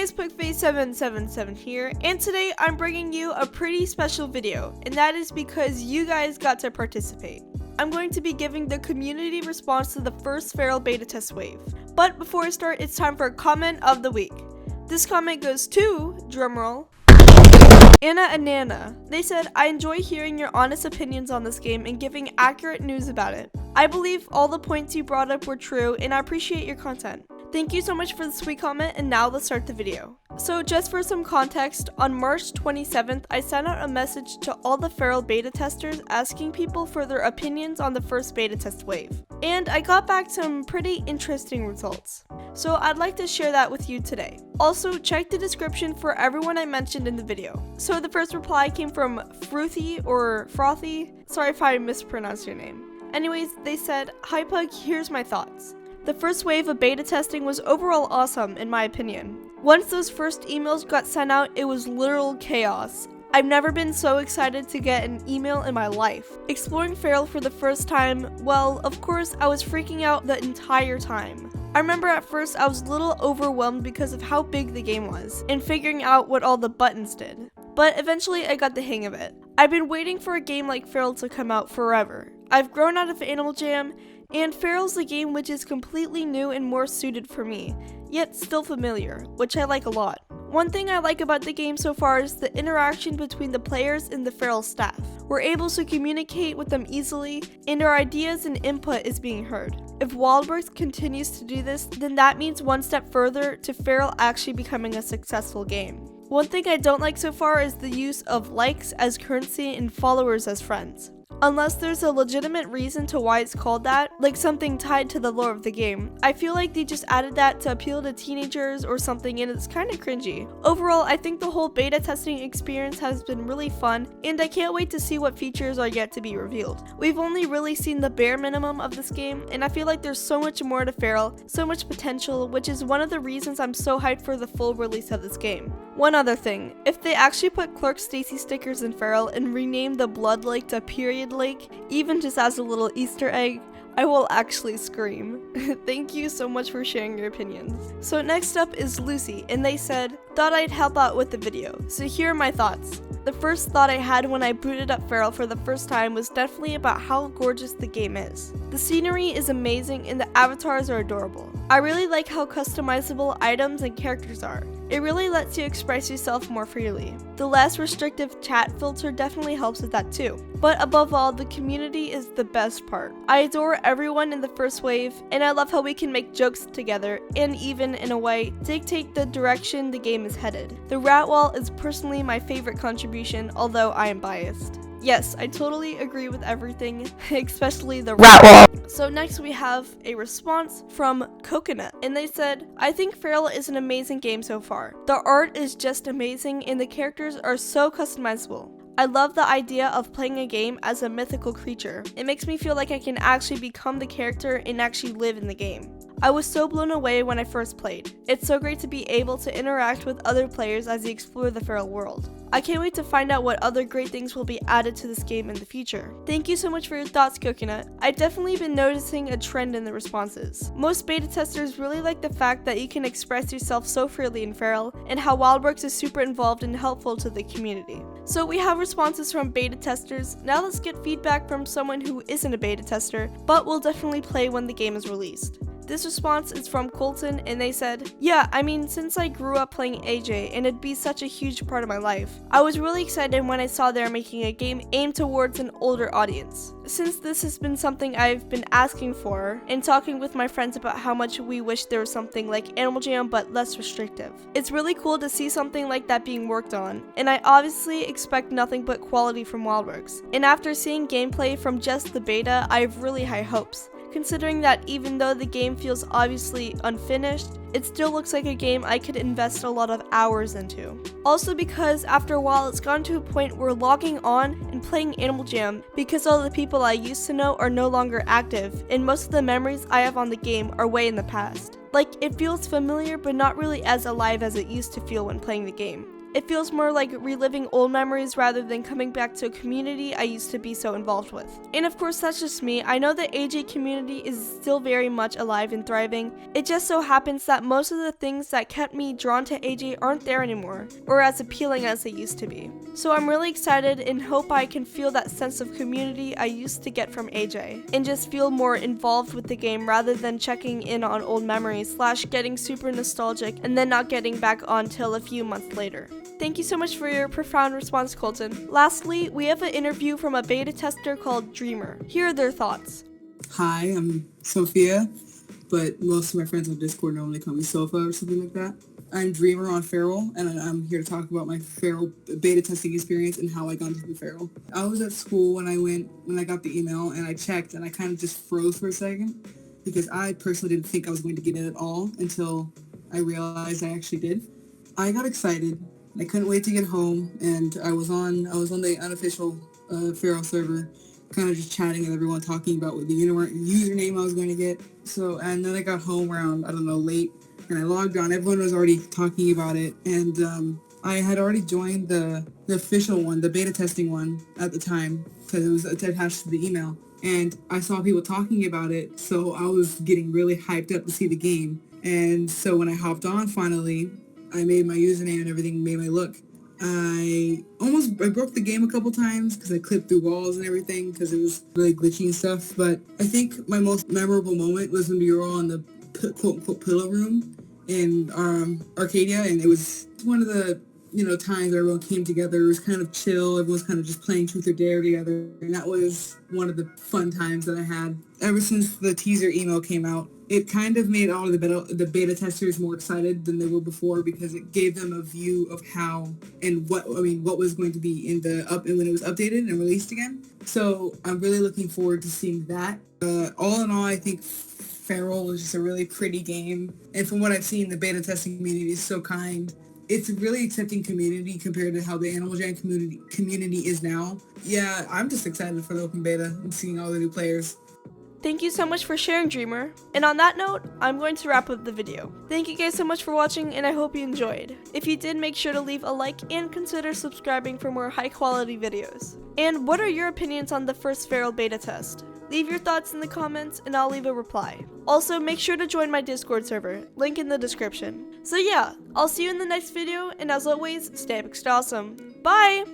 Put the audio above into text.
guys, Pug Fam 777 here, and today I'm bringing you a pretty special video, and that is because you guys got to participate. I'm going to be giving the community response to the first Fer.al beta test wave. But before I start, it's time for a comment of the week. This comment goes to, drumroll, Anna and Nana. They said, I enjoy hearing your honest opinions on this game and giving accurate news about it. I believe all the points you brought up were true, and I appreciate your content. Thank you so much for the sweet comment, and now let's start the video. So just for some context, on March 27th, I sent out a message to all the Fer.al beta testers asking people for their opinions on the first beta test wave. And I got back some pretty interesting results. So I'd like to share that with you today. Also, check the description for everyone I mentioned in the video. So the first reply came from Frothy. Sorry if I mispronounced your name. Anyways, they said, Hi Pug, here's my thoughts. The first wave of beta testing was overall awesome in my opinion. Once those first emails got sent out, it was literal chaos. I've never been so excited to get an email in my life. Exploring Fer.al for the first time, well, of course, I was freaking out the entire time. I remember at first I was a little overwhelmed because of how big the game was, and figuring out what all the buttons did. But eventually I got the hang of it. I've been waiting for a game like Fer.al to come out forever. I've grown out of Animal Jam, and Fer.al's a game which is completely new and more suited for me, yet still familiar, which I like a lot. One thing I like about the game so far is the interaction between the players and the Fer.al staff. We're able to communicate with them easily, and our ideas and input is being heard. If WildWorks continues to do this, then that means one step further to Fer.al actually becoming a successful game. One thing I don't like so far is the use of likes as currency and followers as friends. Unless there's a legitimate reason to why it's called that, like something tied to the lore of the game, I feel like they just added that to appeal to teenagers or something, and it's kinda cringy. Overall, I think the whole beta testing experience has been really fun, and I can't wait to see what features are yet to be revealed. We've only really seen the bare minimum of this game, and I feel like there's so much more to Fer.al, so much potential, which is one of the reasons I'm so hyped for the full release of this game. One other thing, if they actually put Clark Stacy stickers in Fer.al and rename the Blood Lake to Period Lake, even just as a little Easter egg, I will actually scream. Thank you so much for sharing your opinions. So next up is Lucy, and they said, thought I'd help out with the video, so here are my thoughts. The first thought I had when I booted up Fer.al for the first time was definitely about how gorgeous the game is. The scenery is amazing and the avatars are adorable. I really like how customizable items and characters are. It really lets you express yourself more freely. The less restrictive chat filter definitely helps with that too. But above all, the community is the best part. I adore everyone in the first wave, and I love how we can make jokes together and even, in a way, dictate the direction the game is headed. The rat wall is personally my favorite contribution, although I am biased. Yes, I totally agree with everything, especially the rat wall. So next we have a response from Coconut, and they said, I think Fer.al is an amazing game so far. The art is just amazing and the characters are so customizable. I love the idea of playing a game as a mythical creature. It makes me feel like I can actually become the character and actually live in the game. I was so blown away when I first played. It's so great to be able to interact with other players as you explore the Fer.al world. I can't wait to find out what other great things will be added to this game in the future. Thank you so much for your thoughts, Coconut. I've definitely been noticing a trend in the responses. Most beta testers really like the fact that you can express yourself so freely in Fer.al, and how WildWorks is super involved and helpful to the community. So we have responses from beta testers. Now let's get feedback from someone who isn't a beta tester, but will definitely play when the game is released. This response is from Colton, and they said, yeah, I mean, since I grew up playing AJ and it'd be such a huge part of my life, I was really excited when I saw they're making a game aimed towards an older audience. Since this has been something I've been asking for and talking with my friends about how much we wish there was something like Animal Jam but less restrictive. It's really cool to see something like that being worked on, and I obviously expect nothing but quality from WildWorks. And after seeing gameplay from just the beta, I have really high hopes. Considering that even though the game feels obviously unfinished, it still looks like a game I could invest a lot of hours into. Also because after a while it's gotten to a point where logging on and playing Animal Jam because all the people I used to know are no longer active, and most of the memories I have on the game are way in the past. Like, it feels familiar but not really as alive as it used to feel when playing the game. It feels more like reliving old memories rather than coming back to a community I used to be so involved with. And of course, that's just me. I know the AJ community is still very much alive and thriving. It just so happens that most of the things that kept me drawn to AJ aren't there anymore, or as appealing as they used to be. So I'm really excited and hope I can feel that sense of community I used to get from AJ, and just feel more involved with the game rather than checking in on old memories / getting super nostalgic and then not getting back on till a few months later. Thank you so much for your profound response, Colton. Lastly, we have an interview from a beta tester called Dreamurr. Here are their thoughts. Hi, I'm Sophia, but most of my friends on Discord normally call me Sofa or something like that. I'm Dreamurr on Fer.al, and I'm here to talk about my Fer.al beta testing experience and how I got into the Fer.al. I was at school when I got the email, and I checked, and I kind of just froze for a second because I personally didn't think I was going to get in at all until I realized I actually did. I got excited. I couldn't wait to get home, and I was on the unofficial Fer.al server, kind of just chatting with everyone, talking about what the username I was going to get. So, and then I got home around, I don't know, late, and I logged on. Everyone was already talking about it, and I had already joined the official one, the beta testing one at the time, because it was attached to the email. And I saw people talking about it, so I was getting really hyped up to see the game. And so when I hopped on finally, I made my username and everything, made my look. I broke the game a couple times because I clipped through walls and everything because it was really glitchy and stuff. But I think my most memorable moment was when we were all in the quote-unquote pillow room in Arcadia, and it was one of the times where everyone came together. It was kind of chill. Everyone was kind of just playing Truth or Dare together, and that was one of the fun times that I had. Ever since the teaser email came out, it kind of made all of the beta testers more excited than they were before because it gave them a view of how and what was going to be in when it was updated and released again. So I'm really looking forward to seeing that. All in all, I think Fer.al is just a really pretty game, and from what I've seen, the beta testing community is so kind. It's a really accepting community compared to how the Animal Jam community is now. Yeah, I'm just excited for the open beta and seeing all the new players. Thank you so much for sharing, Dreamurr. And on that note, I'm going to wrap up the video. Thank you guys so much for watching, and I hope you enjoyed. If you did, make sure to leave a like and consider subscribing for more high quality videos. And what are your opinions on the first Fer.al beta test? Leave your thoughts in the comments and I'll leave a reply. Also, make sure to join my Discord server, link in the description. So yeah, I'll see you in the next video, and as always, stay extra awesome. Bye!